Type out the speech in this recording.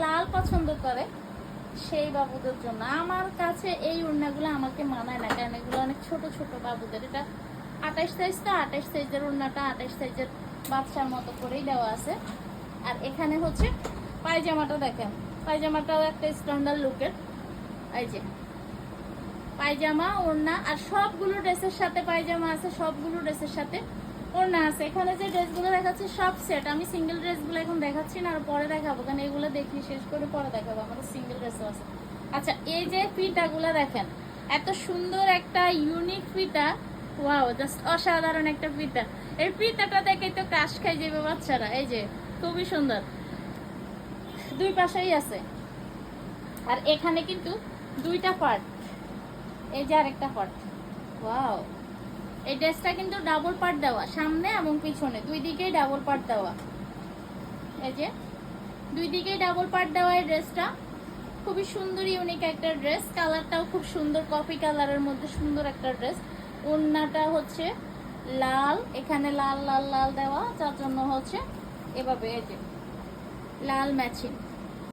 লাল পছন্দ করে সেই বাবুদের জন্য। আমার কাছে এই ওড়নাগুলো আমাকে মানায় না, কারণ এগুলো অনেক ছোট ছোট বাবুদের। এটা 28 সাইজ, তো 28 সাইজের ওড়নাটা 28 সাইজের বাচ্চার মতো করেই দেওয়া আছে। আর এখানে হচ্ছে পায়জামাটা দেখেন, পায়জামাটাও একটা স্ট্যান্ডার্ড লুকের। এই যে পায়জামা ওড়না, আর সবগুলো ড্রেসের সাথে পায়জামা আছে, সবগুলো ড্রেসের সাথে ওড়না আছে। এখানে যে ড্রেসগুলো দেখাচ্ছি সব সেট, আমি সিঙ্গেল ড্রেসগুলো এখন দেখাচ্ছি না, আর পরে দেখাবো, কারণ এগুলো দেখি শেষ করে পরে দেখাবো, আমাদের সিঙ্গেল ড্রেসও আছে। আচ্ছা, এই যে ফিতাগুলো দেখেন, এত সুন্দর একটা ইউনিক ফিতা, ওয়াও জাস্ট অসাধারণ একটা ফিতা। এই ফিতাটা দেখে তো কাশ খাই যাবে বাচ্চারা। এই যে খুবই সুন্দর, দুই পাশেই আছে। আর এখানে কিন্তু দুইটা পার্ট, এই যে আরেকটা পার্ট, ওয়াও। এই ড্রেসটা কিন্তু ডাবল পার্ট দেওয়া, সামনে এবং পিছনে দুই দিকেই ডাবল পার্ট দেওয়া। এই যে দুই দিকেই ডাবল পার্ট দেওয়া এই ড্রেসটা, খুবই সুন্দর ইউনিক একটা ড্রেস। কালারটাও খুব সুন্দর, কফি কালারের মধ্যে সুন্দর একটা ড্রেস। ওড়নাটা হচ্ছে লাল, এখানে লাল লাল লাল দেওয়া, যার জন্য হচ্ছে এভাবে এই যে লাল ম্যাচিং।